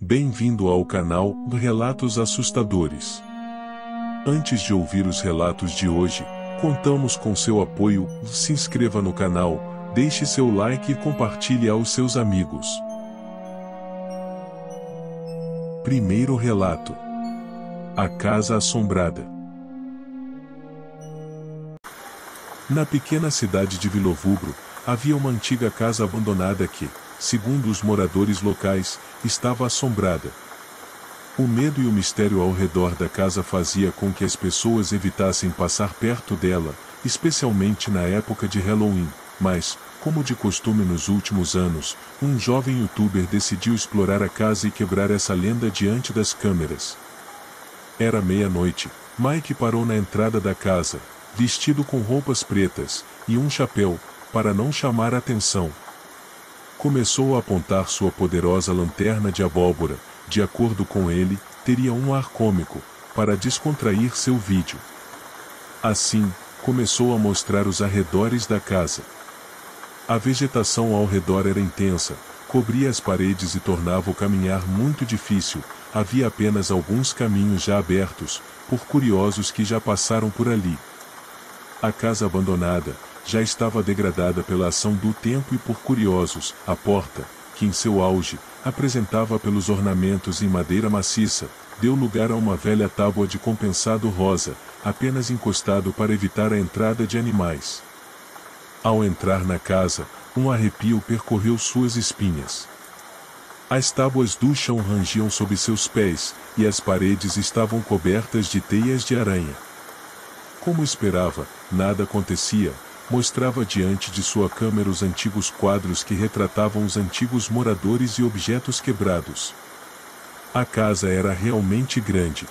Bem-vindo ao canal Relatos Assustadores. Antes de ouvir os relatos de hoje, contamos com seu apoio. Se inscreva no canal, deixe seu like e compartilhe aos seus amigos. Primeiro relato: A Casa Assombrada. Na pequena cidade de Vilovubro, havia uma antiga casa abandonada que, segundo os moradores locais, estava assombrada. O medo e o mistério ao redor da casa fazia com que as pessoas evitassem passar perto dela, especialmente na época de Halloween, mas, como de costume nos últimos anos, um jovem youtuber decidiu explorar a casa e quebrar essa lenda diante das câmeras. Era meia-noite. Mike parou na entrada da casa, vestido com roupas pretas e um chapéu, para não chamar a atenção. Começou a apontar sua poderosa lanterna de abóbora. De acordo com ele, teria um ar cômico, para descontrair seu vídeo. Assim, começou a mostrar os arredores da casa. A vegetação ao redor era intensa, cobria as paredes e tornava o caminhar muito difícil. Havia apenas alguns caminhos já abertos, por curiosos que já passaram por ali. A casa abandonada já estava degradada pela ação do tempo e por curiosos. A porta, que em seu auge, apresentava pelos ornamentos em madeira maciça, deu lugar a uma velha tábua de compensado rosa, apenas encostado para evitar a entrada de animais. Ao entrar na casa, um arrepio percorreu suas espinhas. As tábuas do chão rangiam sob seus pés, e as paredes estavam cobertas de teias de aranha. Como esperava, nada acontecia. Mostrava diante de sua câmera os antigos quadros que retratavam os antigos moradores e objetos quebrados. A casa era realmente grande.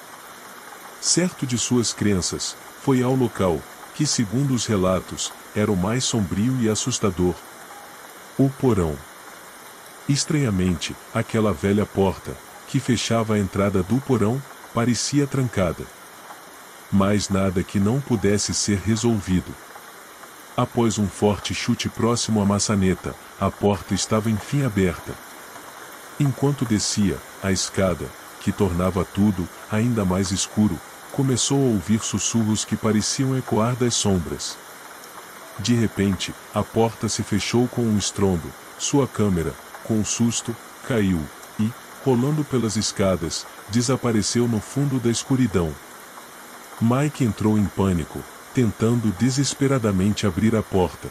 Certo de suas crenças, foi ao local, que segundo os relatos, era o mais sombrio e assustador: o porão. Estranhamente, aquela velha porta, que fechava a entrada do porão, parecia trancada. Mas nada que não pudesse ser resolvido. Após um forte chute próximo à maçaneta, a porta estava enfim aberta. Enquanto descia a escada, que tornava tudo ainda mais escuro, começou a ouvir sussurros que pareciam ecoar das sombras. De repente, a porta se fechou com um estrondo. Sua câmera, com um susto, caiu e, rolando pelas escadas, desapareceu no fundo da escuridão. Mike entrou em pânico, tentando desesperadamente abrir a porta.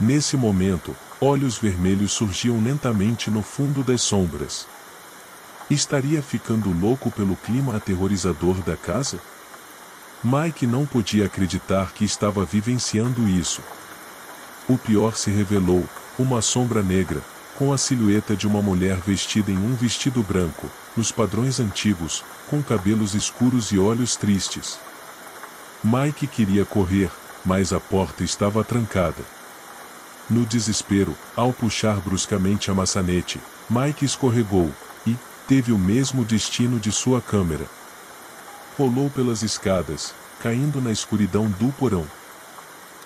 Nesse momento, olhos vermelhos surgiam lentamente no fundo das sombras. Estaria ficando louco pelo clima aterrorizador da casa? Mike não podia acreditar que estava vivenciando isso. O pior se revelou: uma sombra negra, com a silhueta de uma mulher vestida em um vestido branco, nos padrões antigos, com cabelos escuros e olhos tristes. Mike queria correr, mas a porta estava trancada. No desespero, ao puxar bruscamente a maçanete, Mike escorregou, e teve o mesmo destino de sua câmera. Rolou pelas escadas, caindo na escuridão do porão.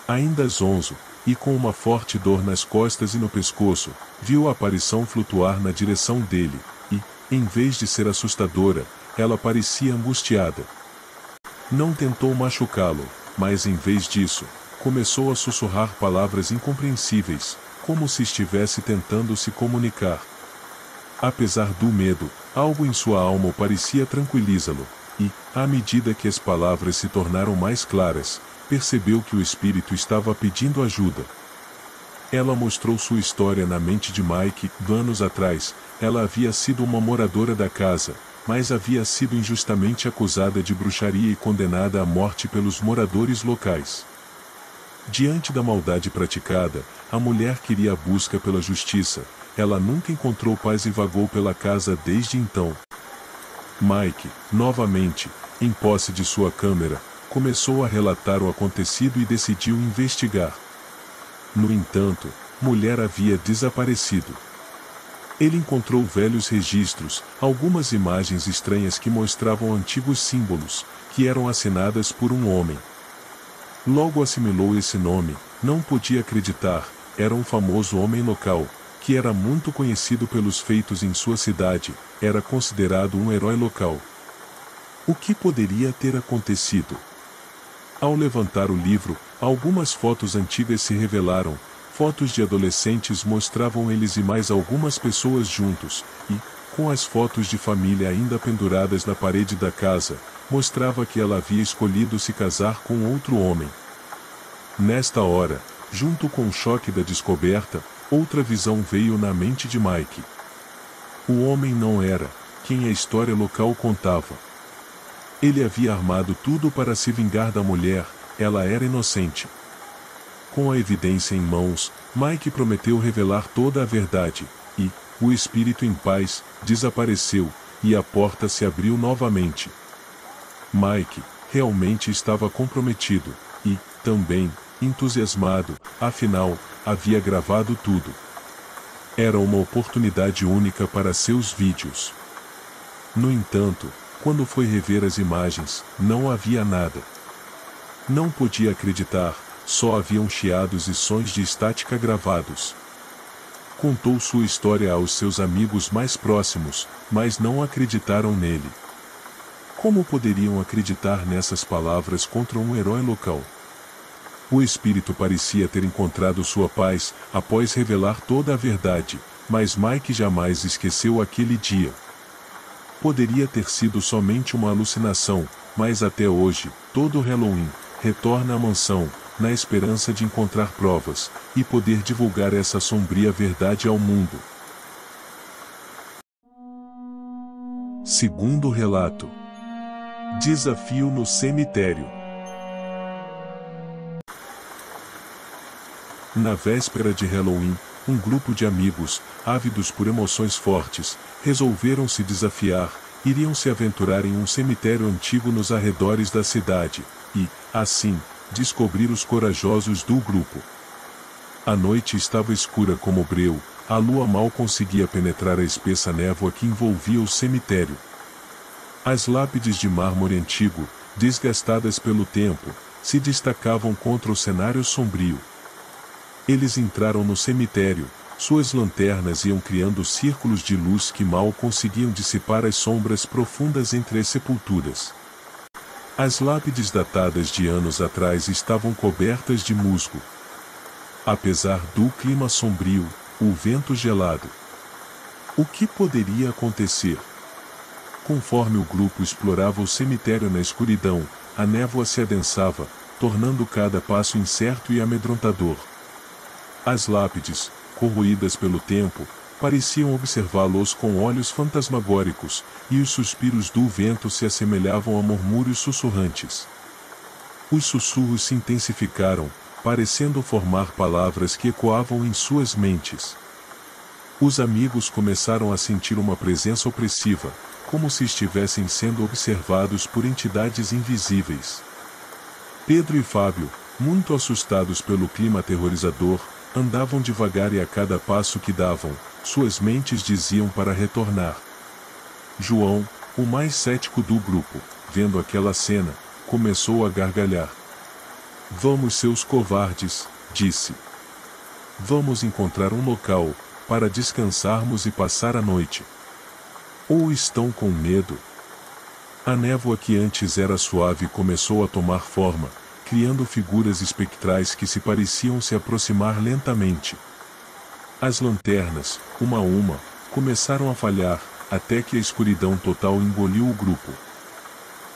Ainda zonzo, e com uma forte dor nas costas e no pescoço, viu a aparição flutuar na direção dele, e, em vez de ser assustadora, ela parecia angustiada. Não tentou machucá-lo, mas em vez disso, começou a sussurrar palavras incompreensíveis, como se estivesse tentando se comunicar. Apesar do medo, algo em sua alma o parecia tranquilizá-lo, e, à medida que as palavras se tornaram mais claras, percebeu que o espírito estava pedindo ajuda. Ela mostrou sua história na mente de Mike. Anos atrás, ela havia sido uma moradora da casa, mas havia sido injustamente acusada de bruxaria e condenada à morte pelos moradores locais. Diante da maldade praticada, a mulher queria a busca pela justiça. Ela nunca encontrou paz e vagou pela casa desde então. Mike, novamente, em posse de sua câmera, começou a relatar o acontecido e decidiu investigar. No entanto, mulher havia desaparecido. Ele encontrou velhos registros, algumas imagens estranhas que mostravam antigos símbolos, que eram assinadas por um homem. Logo assimilou esse nome, não podia acreditar, era um famoso homem local, que era muito conhecido pelos feitos em sua cidade, era considerado um herói local. O que poderia ter acontecido? Ao levantar o livro, algumas fotos antigas se revelaram. Fotos de adolescentes mostravam eles e mais algumas pessoas juntos, e, com as fotos de família ainda penduradas na parede da casa, mostrava que ela havia escolhido se casar com outro homem. Nesta hora, junto com o choque da descoberta, outra visão veio na mente de Mike. O homem não era quem a história local contava. Ele havia armado tudo para se vingar da mulher, ela era inocente. Com a evidência em mãos, Mike prometeu revelar toda a verdade, e, o espírito em paz, desapareceu, e a porta se abriu novamente. Mike, realmente estava comprometido, e, também, entusiasmado, afinal, havia gravado tudo. Era uma oportunidade única para seus vídeos. No entanto, quando foi rever as imagens, não havia nada. Não podia acreditar, só haviam chiados e sons de estática gravados. Contou sua história aos seus amigos mais próximos, mas não acreditaram nele. Como poderiam acreditar nessas palavras contra um herói local? O espírito parecia ter encontrado sua paz após revelar toda a verdade, mas Mike jamais esqueceu aquele dia. Poderia ter sido somente uma alucinação, mas até hoje, todo Halloween, retorna à mansão, na esperança de encontrar provas, e poder divulgar essa sombria verdade ao mundo. Segundo relato. Desafio no cemitério. Na véspera de Halloween, um grupo de amigos, ávidos por emoções fortes, resolveram se desafiar, iriam se aventurar em um cemitério antigo nos arredores da cidade, e, assim, descobrir os corajosos do grupo. A noite estava escura como breu, a lua mal conseguia penetrar a espessa névoa que envolvia o cemitério. As lápides de mármore antigo, desgastadas pelo tempo, se destacavam contra o cenário sombrio. Eles entraram no cemitério, suas lanternas iam criando círculos de luz que mal conseguiam dissipar as sombras profundas entre as sepulturas. As lápides datadas de anos atrás estavam cobertas de musgo. Apesar do clima sombrio, o vento gelado. O que poderia acontecer? Conforme o grupo explorava o cemitério na escuridão, a névoa se adensava, tornando cada passo incerto e amedrontador. As lápides, corroídas pelo tempo, pareciam observá-los com olhos fantasmagóricos, e os suspiros do vento se assemelhavam a murmúrios sussurrantes. Os sussurros se intensificaram, parecendo formar palavras que ecoavam em suas mentes. Os amigos começaram a sentir uma presença opressiva, como se estivessem sendo observados por entidades invisíveis. Pedro e Fábio, muito assustados pelo clima aterrorizador, andavam devagar e a cada passo que davam, suas mentes diziam para retornar. João, o mais cético do grupo, vendo aquela cena, começou a gargalhar. "Vamos, seus covardes", disse. "Vamos encontrar um local, para descansarmos e passar a noite. Ou estão com medo?" A névoa que antes era suave começou a tomar forma, criando figuras espectrais que se pareciam se aproximar lentamente. As lanternas, uma a uma, começaram a falhar, até que a escuridão total engoliu o grupo.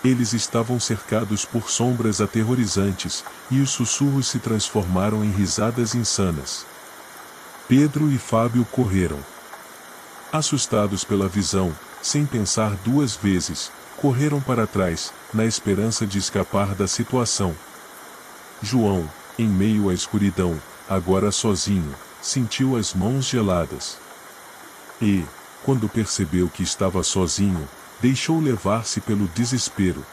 Eles estavam cercados por sombras aterrorizantes, e os sussurros se transformaram em risadas insanas. Pedro e Fábio correram. Assustados pela visão, sem pensar duas vezes, correram para trás, na esperança de escapar da situação. João, em meio à escuridão, agora sozinho, sentiu as mãos geladas. E, quando percebeu que estava sozinho, deixou levar-se pelo desespero.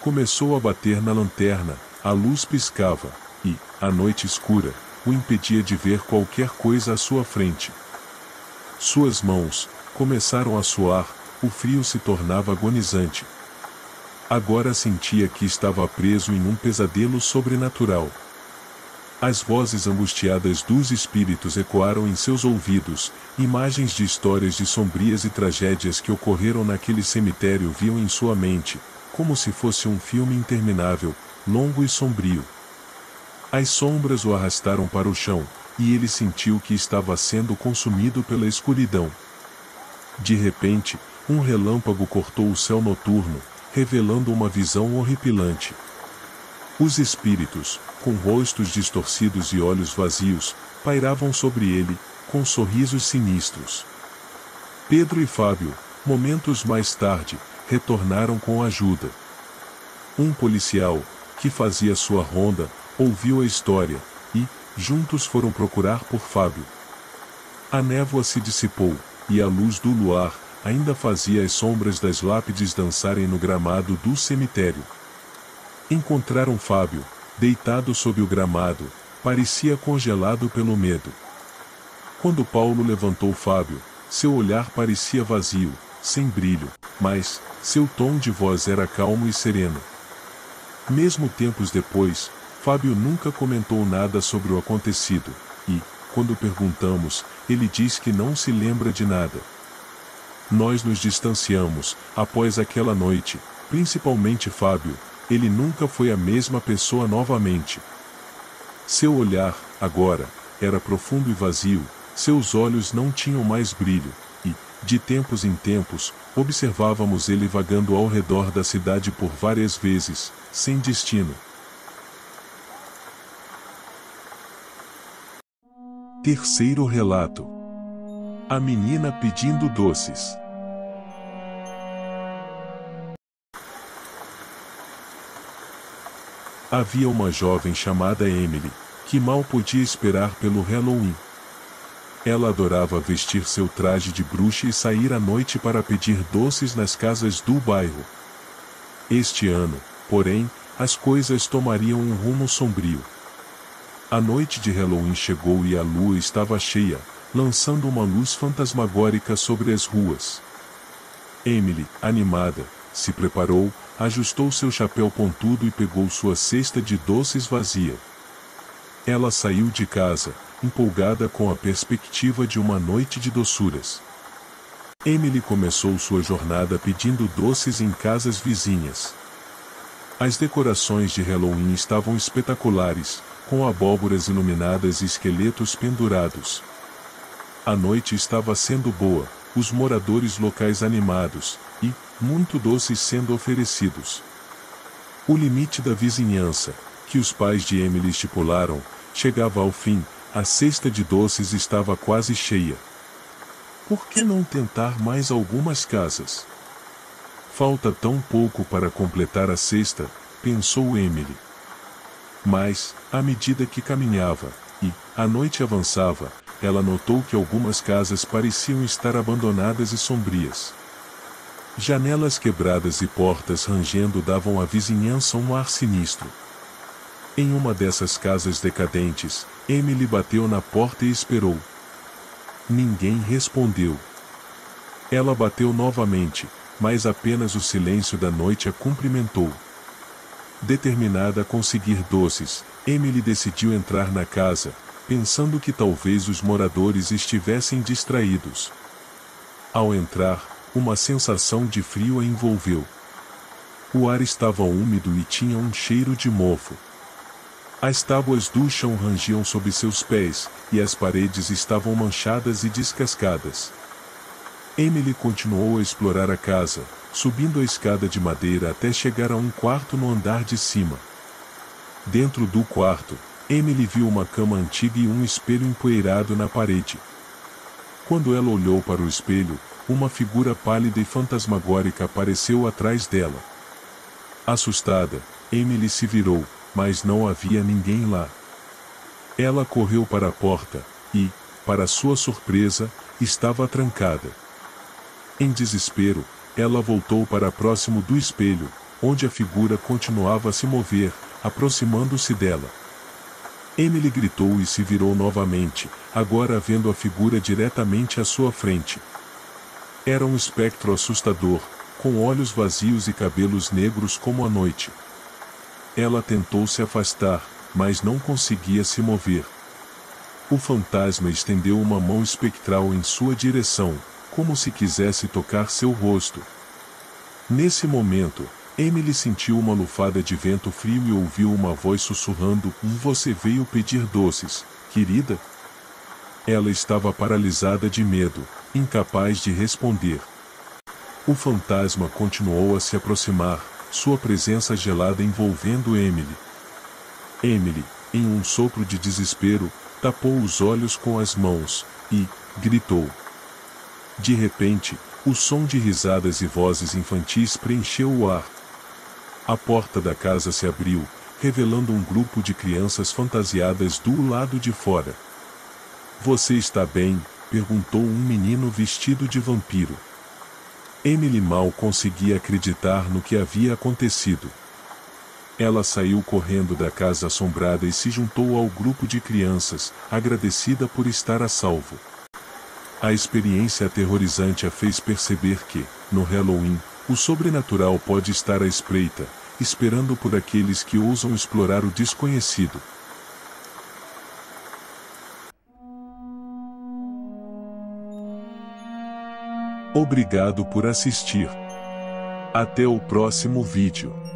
Começou a bater na lanterna, a luz piscava, e, a noite escura, o impedia de ver qualquer coisa à sua frente. Suas mãos começaram a suar, o frio se tornava agonizante. Agora sentia que estava preso em um pesadelo sobrenatural. As vozes angustiadas dos espíritos ecoaram em seus ouvidos, imagens de histórias de sombrias e tragédias que ocorreram naquele cemitério viam em sua mente, como se fosse um filme interminável, longo e sombrio. As sombras o arrastaram para o chão, e ele sentiu que estava sendo consumido pela escuridão. De repente, um relâmpago cortou o céu noturno, revelando uma visão horripilante. Os espíritos, com rostos distorcidos e olhos vazios, pairavam sobre ele, com sorrisos sinistros. Pedro e Fábio, momentos mais tarde, retornaram com ajuda. Um policial, que fazia sua ronda, ouviu a história, e, juntos foram procurar por Fábio. A névoa se dissipou, e a luz do luar ainda fazia as sombras das lápides dançarem no gramado do cemitério. Encontraram Fábio, deitado sob o gramado, parecia congelado pelo medo. Quando Paulo levantou Fábio, seu olhar parecia vazio, sem brilho, mas seu tom de voz era calmo e sereno. Mesmo tempos depois, Fábio nunca comentou nada sobre o acontecido, e, quando perguntamos, ele diz que não se lembra de nada. Nós nos distanciamos, após aquela noite, principalmente Fábio. Ele nunca foi a mesma pessoa novamente. Seu olhar, agora, era profundo e vazio, seus olhos não tinham mais brilho, e, de tempos em tempos, observávamos ele vagando ao redor da cidade por várias vezes, sem destino. Terceiro relato. A menina pedindo doces. Havia uma jovem chamada Emily, que mal podia esperar pelo Halloween. Ela adorava vestir seu traje de bruxa e sair à noite para pedir doces nas casas do bairro. Este ano, porém, as coisas tomariam um rumo sombrio. A noite de Halloween chegou e a lua estava cheia, lançando uma luz fantasmagórica sobre as ruas. Emily, animada, se preparou, ajustou seu chapéu pontudo e pegou sua cesta de doces vazia. Ela saiu de casa, empolgada com a perspectiva de uma noite de doçuras. Emily começou sua jornada pedindo doces em casas vizinhas. As decorações de Halloween estavam espetaculares, com abóboras iluminadas e esqueletos pendurados. A noite estava sendo boa, os moradores locais animados, e muito doces sendo oferecidos. O limite da vizinhança, que os pais de Emily estipularam, chegava ao fim, a cesta de doces estava quase cheia. Por que não tentar mais algumas casas? Falta tão pouco para completar a cesta, pensou Emily. Mas, à medida que caminhava, e a noite avançava, ela notou que algumas casas pareciam estar abandonadas e sombrias. Janelas quebradas e portas rangendo davam à vizinhança um ar sinistro. Em uma dessas casas decadentes, Emily bateu na porta e esperou. Ninguém respondeu. Ela bateu novamente, mas apenas o silêncio da noite a cumprimentou. Determinada a conseguir doces, Emily decidiu entrar na casa, pensando que talvez os moradores estivessem distraídos. Ao entrar, uma sensação de frio a envolveu. O ar estava úmido e tinha um cheiro de mofo. As tábuas do chão rangiam sob seus pés, e as paredes estavam manchadas e descascadas. Emily continuou a explorar a casa, subindo a escada de madeira até chegar a um quarto no andar de cima. Dentro do quarto, Emily viu uma cama antiga e um espelho empoeirado na parede. Quando ela olhou para o espelho, uma figura pálida e fantasmagórica apareceu atrás dela. Assustada, Emily se virou, mas não havia ninguém lá. Ela correu para a porta, e, para sua surpresa, estava trancada. Em desespero, ela voltou para próximo do espelho, onde a figura continuava a se mover, aproximando-se dela. Emily gritou e se virou novamente, agora vendo a figura diretamente à sua frente. Era um espectro assustador, com olhos vazios e cabelos negros como a noite. Ela tentou se afastar, mas não conseguia se mover. O fantasma estendeu uma mão espectral em sua direção, como se quisesse tocar seu rosto. Nesse momento, Emily sentiu uma lufada de vento frio e ouviu uma voz sussurrando: Você veio pedir doces, querida? Ela estava paralisada de medo, incapaz de responder. O fantasma continuou a se aproximar, sua presença gelada envolvendo Emily. Emily, em um sopro de desespero, tapou os olhos com as mãos e gritou. De repente, o som de risadas e vozes infantis preencheu o ar. A porta da casa se abriu, revelando um grupo de crianças fantasiadas do lado de fora. Você está bem? Perguntou um menino vestido de vampiro. Emily mal conseguia acreditar no que havia acontecido. Ela saiu correndo da casa assombrada e se juntou ao grupo de crianças, agradecida por estar a salvo. A experiência aterrorizante a fez perceber que, no Halloween, o sobrenatural pode estar à espreita, esperando por aqueles que ousam explorar o desconhecido. Obrigado por assistir. Até o próximo vídeo.